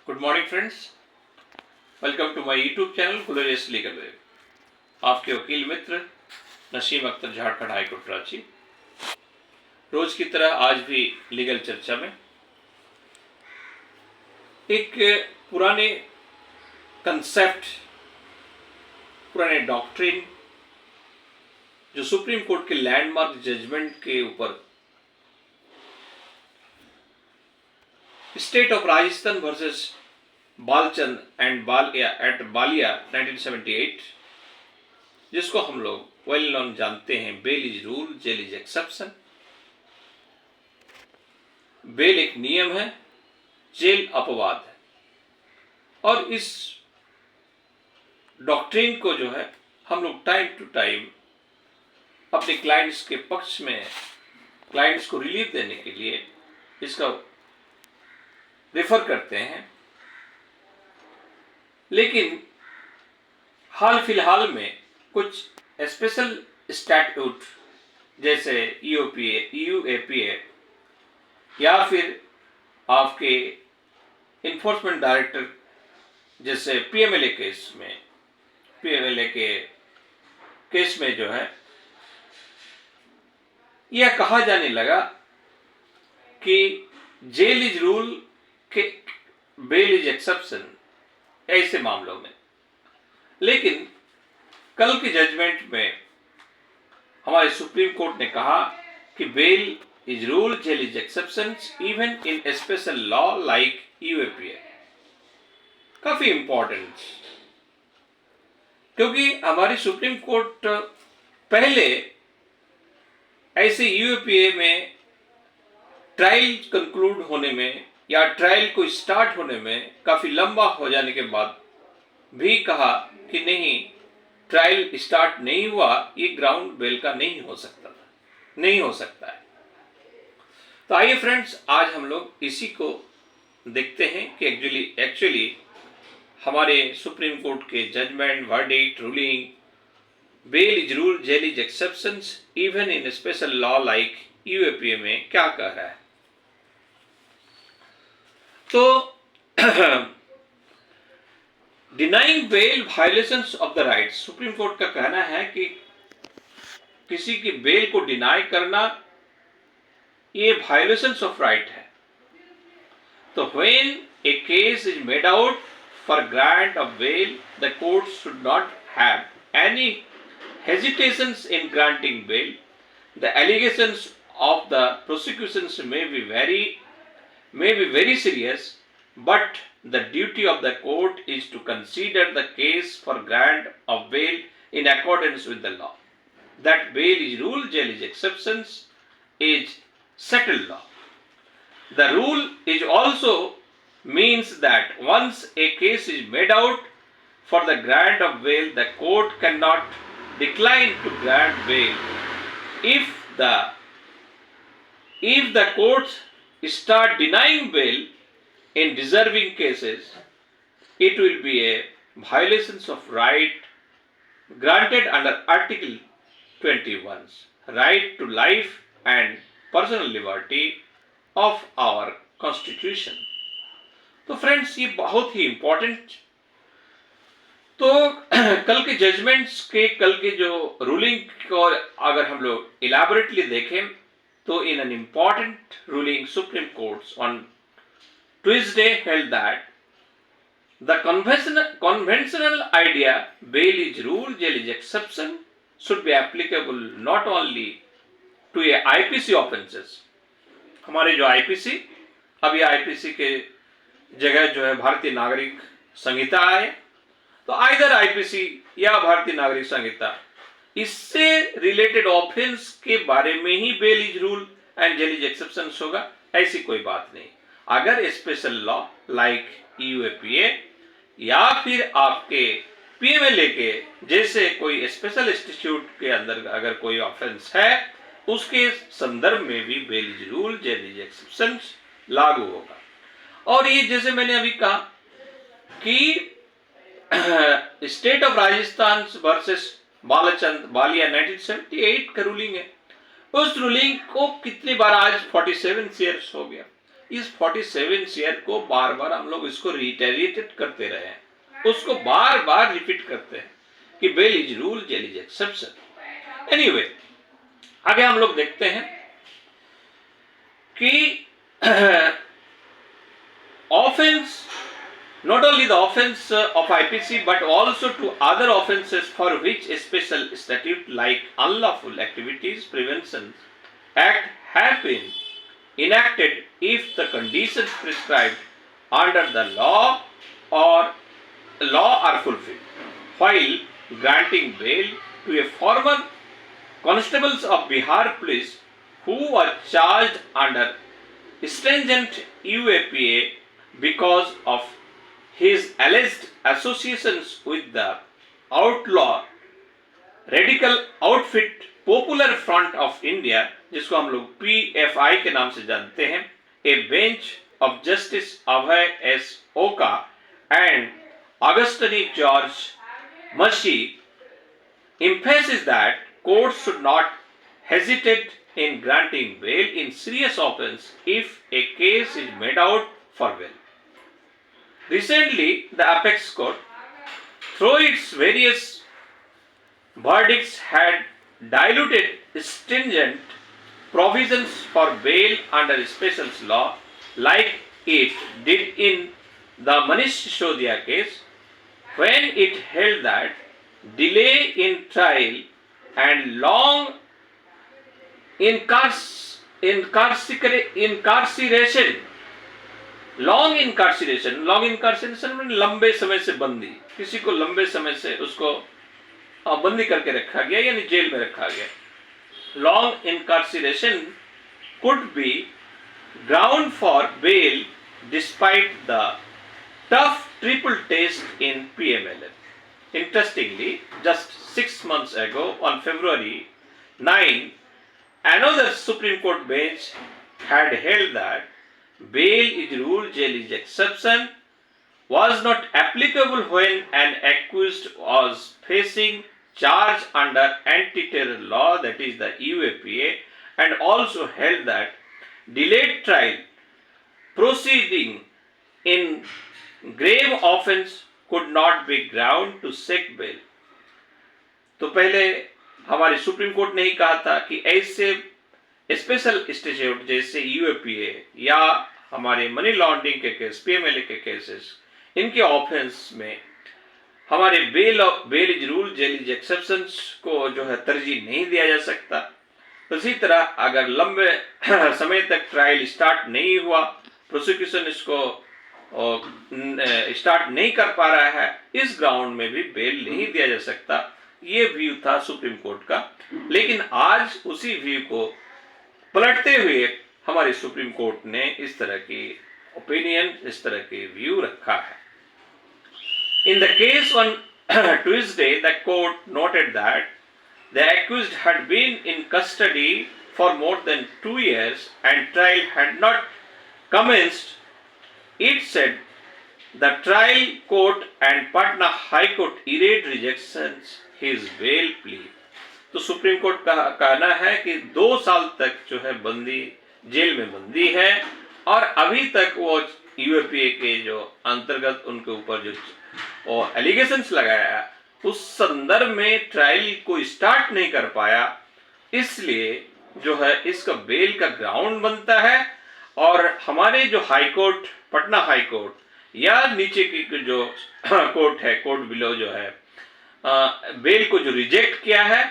Good morning friends, welcome to my YouTube channel glorious legal web. आपके वकील मित्र Naseem Akhtar, Jharkhand high court Ranchi. रोज की तरह आज भी लीगल चर्चा में एक पुराने कंसेप्ट, पुराने डॉक्ट्रिन जो सुप्रीम कोर्ट के लैंडमार्क जजमेंट के ऊपर state of Rajasthan versus Balchand and Baliya 1978, जिसको हम लोग वेल नोन जानते हैं bail is rule jail is exception. Bail एक नियम है, जेल अपवाद है। और इस डॉक्ट्रिन को जो है हम लोग टाइम टू टाइम अपने क्लाइंट्स के पक्ष में, क्लाइंट्स को रिलीफ देने के लिए इसका रेफर करते हैं। लेकिन हाल फिलहाल में कुछ स्पेशल स्टैट्यूट जैसे यूएपीए या फिर आपके इन्फोर्समेंट डायरेक्टर जैसे पीएमएलए के केस में जो है यह कहा जाने लगा कि जेल इज रूल के बेल इज एक्सेप्शन ऐसे मामलों में। लेकिन कल के जजमेंट में हमारे सुप्रीम कोर्ट ने कहा कि bail is rule jail is exception even in special law like UAPA. काफी इंपॉर्टेंट, क्योंकि हमारी सुप्रीम कोर्ट पहले ऐसे यूएपीए में ट्रायल कंक्लूड होने में या ट्रायल को स्टार्ट होने में काफी लंबा हो जाने के बाद भी कहा कि नहीं, ट्रायल स्टार्ट नहीं हुआ, ये ग्राउंड बेल का नहीं हो सकता है। तो आइए फ्रेंड्स, आज हम लोग इसी को देखते हैं कि एक्चुअली हमारे सुप्रीम कोर्ट के judgement, verdict, ruling bail is rule jail is exceptions even in special law like UAPA में क्या कह रहा है। तो denying bail violations of the rights, supreme court का कहना है कि किसी की बेल को डिनाई करना ये वायलेशंस ऑफ राइट है। तो when a case is made out for grant of bail, the court should not have any hesitations in granting bail. The allegations of the prosecutions may be very serious, but the duty of the court is to consider the case for grant of bail in accordance with the law. That bail is rule, jail is exceptions is settled law. The rule is also means that once a case is made out for the grant of bail, the court cannot decline to grant bail. If the courts start denying bail in deserving cases, it will be a violation of right granted under Article 21's right to life and personal liberty of our Constitution. तो friends, ये बहुत ही important. तो कल के judgements के, कल के जो रूलिंग को अगर हम लोग इलैबोरेटली देखें तो in an important ruling, Supreme Court on Tuesday held that the conventional idea bail is rule, jail is exception should be applicable not only to a IPC offenses। हमारे जो IPC, अब ये IPC के जगह जो है भारतीय नागरिक संहिता है, तो आइदर IPC या भारतीय नागरिक संहिता, इससे रिलेटेड ऑफेंस के बारे में ही bail is rule and jail is exception होगा, ऐसी कोई बात नहीं। अगर स्पेशल लॉ लाइक यूएपीए या फिर आपके पीएमएलए के जैसे कोई स्पेशल इंस्टीट्यूट के अंदर अगर कोई ऑफेंस है, उसके संदर्भ में भी bail is rule jail is exception लागू होगा। और ये जैसे मैंने अभी कहा कि state of Rajasthan versus Ballia 1978 का रूलिंग है। उस रूलिंग को कितनी बार आज 47 ईयर्स हो गया। इस 47 शेयर को बार बार हम लोग इसको रिटेरिएटेड करते रहे हैं, उसको बार बार रिपीट करते हैं कि bail is rule, jail is exception. Anyway, आगे हम लोग देखते हैं कि offense, not only the offense of IPC but also to other offenses for which a special statute like Unlawful Activities Prevention Act have been enacted if the conditions prescribed under the law are fulfilled. While granting bail to a former constables of Bihar Police who were charged under stringent UAPA because of his alleged associations with the outlaw radical outfit Popular Front of India, जिसको हम लोग PFI के नाम से जानते हैं, a bench of Justice Abhay S. Oka and Augustine George Mashi emphasizes that courts should not hesitate in granting bail in serious offense if a case is made out for bail. Recently, the Apex Court, through its various verdicts, had diluted stringent provisions for bail under special law, like it did in the Manish Sisodiya case, when it held that delay in trial and long long incarceration में लंबे समय से बंदी, किसी को लंबे समय से उसको बंदी करके रखा गया यानी जेल में रखा गया। Long incarceration could be ground for bail despite the tough triple test in PMLN. Interestingly, just 6 months ago, on February 9, another Supreme Court bench had held that bail is rule, jail is exception was not applicable when an accused was facing charge under anti-terror law, that is the UAPA, and also held that delayed trial proceeding in grave offense could not be ground to seek bail. तो पहले हमारी supreme court ने ही कहा था कि ऐसे special statute जैसे UAPA या हमारे मनी लॉन्ड्रिंग के केस, PMLA के केसेस, इनके ऑफेंस में हमारे bail is rule, jail is exceptions को जो है तरजीह नहीं दिया जा सकता। इसी तरह अगर लंबे समय तक ट्रायल स्टार्ट नहीं हुआ, प्रोसिक्यूशन इसको स्टार्ट नहीं कर पा रहा है, इस ग्राउंड में भी बेल नहीं दिया जा सकता। ये व्यू था सुप्रीम कोर्ट का, लेकिन आज उसी व्यू को पलटते हुए हमारी सुप्रीम कोर्ट ने इस तरह की ओपिनियन, इस तरह के व्यू रखा है। In the case on Tuesday the court noted that the accused had been in custody for more than 2 years and trial had not commenced. It said the trial court and Patna High Court erred rejections his bail plea. तो supreme court का कहना है कि 2 साल तक जो है बंदी, जेल में बंदी है और अभी तक वो यूएपीए के जो अंतर्गत उनके ऊपर जो एलिगेशंस लगाया उस संदर्भ में ट्रायल को स्टार्ट नहीं कर पाया, इसलिए जो है इसका बेल का ग्राउंड बनता है। और हमारे जो high court, Patna high court या नीचे की जो कोर्ट है, कोर्ट बिलो जो है, बेल को जो रिजेक्ट किया है,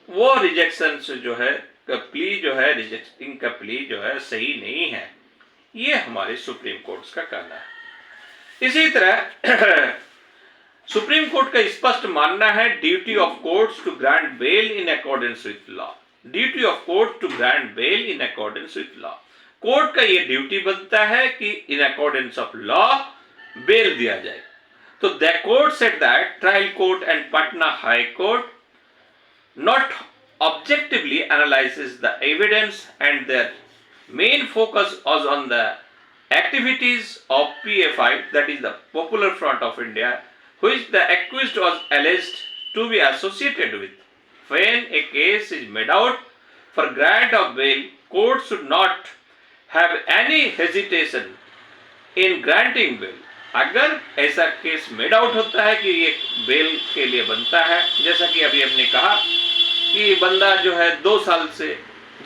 वो रिजेक्शन जो है प्ली जो है, रिजेक्टिंग का प्ली जो है सही नहीं है, ये हमारे सुप्रीम कोर्ट का कहना है। इसी तरह सुप्रीम कोर्ट का स्पष्ट मानना है duty of courts to grant bail in accordance with law. Duty of court to grant bail in accordance with law, court का ये ड्यूटी बनता है कि in accordance of law bail दिया जाए। तो the court said that trial court and Patna high court not objectively analyzes the evidence and their main focus was on the activities of PFI, that is the Popular Front of India, which the accused was alleged to be associated with. When a case is made out for grant of bail, court should not have any hesitation in granting bail, अगर ऐसा case made out होता है कि ये bell के लिए बनता है, जैसा कि अभी हमने कहा कि बंदा जो है 2 साल से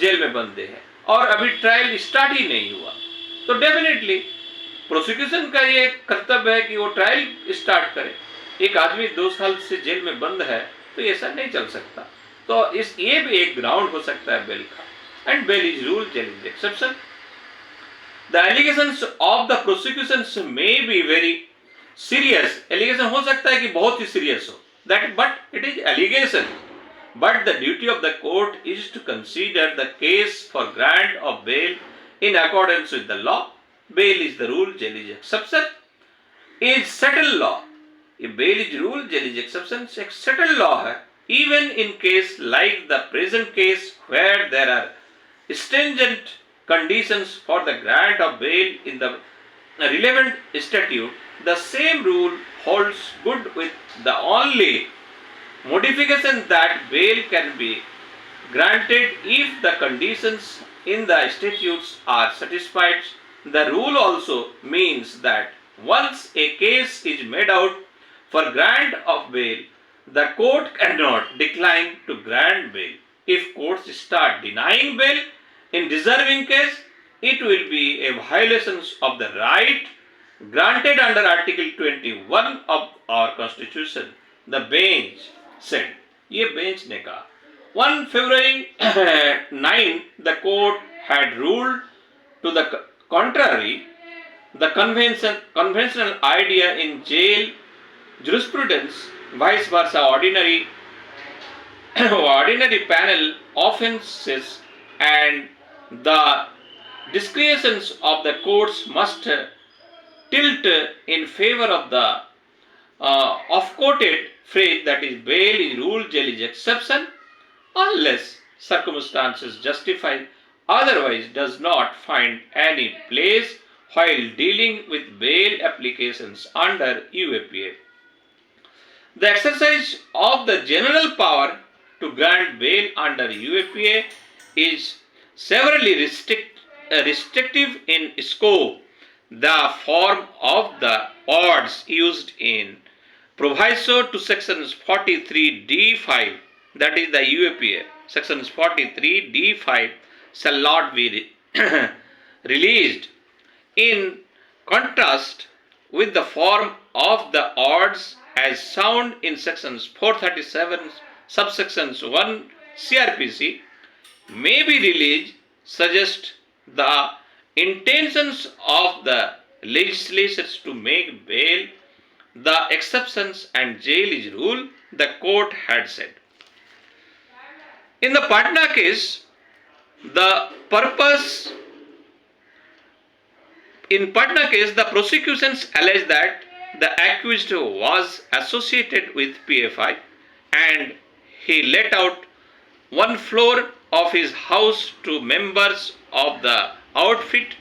जेल में बंदे हैं और अभी ट्रायल स्टार्ट ही नहीं हुआ, तो डेफिनेटली प्रोसिक्यूशन का ये कर्तव्य है कि वो ट्रायल स्टार्ट करे। एक आदमी 2 साल से जेल में बंद है तो ऐसा नहीं चल सकता। तो ये भी एक ग्राउंड हो सकता है बेल का। And bail is rule, jail is exception. The allegations of the prosecutions may be very serious. Allegation हो सकता है कि बहुत ही serious हो, but it is allegation. But the duty of the court is to consider the case for grant of bail in accordance with the law. Bail is the rule, jail is exception. Is settled law. ये bail is rule, jail is exception एक settled law है. Even in case like the present case where there are stringent conditions for the grant of bail in the relevant statute, the same rule holds good with the only modification that bail can be granted if the conditions in the statutes are satisfied. The rule also means that once a case is made out for grant of bail, the court cannot decline to grant bail. If courts start denying bail in deserving case, it will be a violation of the right granted under Article 21 of our Constitution. The bench said, ये bench ने कहा, 1 February 9, the court had ruled to the contrary. The conventional idea in jail jurisprudence, vice versa, ordinary panel offences and the discretions of the courts must tilt in favor of the oft-quoted phrase that is bail is rule, jail is exception, unless circumstances justify, otherwise does not find any place while dealing with bail applications under UAPA. The exercise of the general power to grant bail under UAPA is severely restrictive in scope. The form of the odds used in proviso to sections 43D5, that is the UAPA, sections 43D5 shall not be released. In contrast with the form of the odds as sound in sections 437 subsections 1 CRPC, may be released, suggest the intentions of the legislatures to make bail the exceptions and jail is rule, the court had said. In the Patna case, the prosecutions alleged that the accused was associated with PFI and he let out one floor of his house to members of the outfit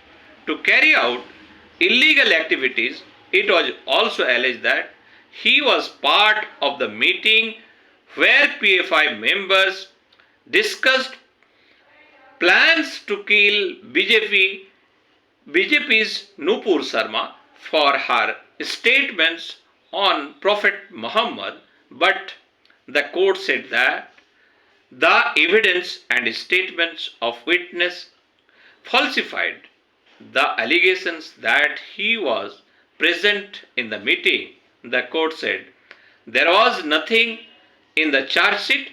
to carry out illegal activities. It was also alleged that he was part of the meeting where PFI members discussed plans to kill BJP's Nupur Sharma for her statements on Prophet Muhammad, but the court said that the evidence and statements of witness falsified the allegations that he was present in the meeting. The court said there was nothing in the charge sheet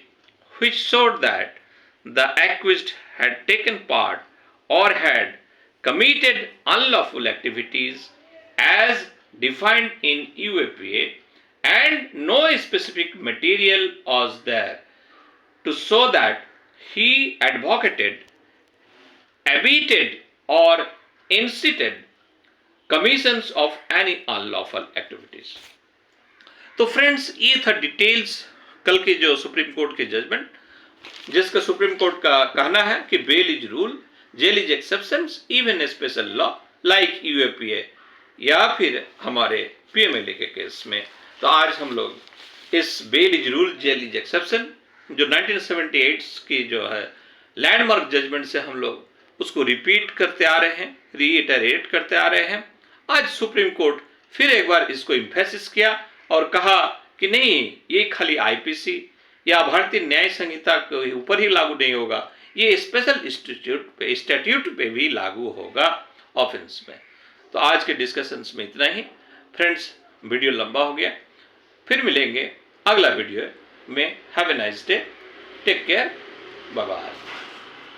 which showed that the accused had taken part or had committed unlawful activities as defined in UAPA, and no specific material was there to show that he advocated, abetted or incited commissions of any unlawful activities. तो friends, ये था details कल के जो supreme court के judgement, जिसका supreme court का कहना है कि bail is rule, jail is exceptions even special law like UAPA या फिर हमारे पीएमएलए के केस में। तो आज हम लोग इस bail is rule, jail is exception जो 1978 की जो है लैंडमार्क जजमेंट से हम लोग उसको रिपीट करते आ रहे हैं, रीइटरेट करते आ रहे हैं। आज सुप्रीम कोर्ट फिर एक बार इसको इम्फेसिस किया और कहा कि नहीं, ये खाली आईपीसी या भारतीय न्याय संहिता के ऊपर ही लागू नहीं होगा, ये स्पेशल स्टैट्यूट पे भी लागू होगा ऑफेंस में। तो आज के डिस्कशंस में इतना ही फ्रेंड्स, वीडियो लंबा हो गया, फिर मिलेंगे अगला वीडियो में। Have a nice day, take care, bye bye.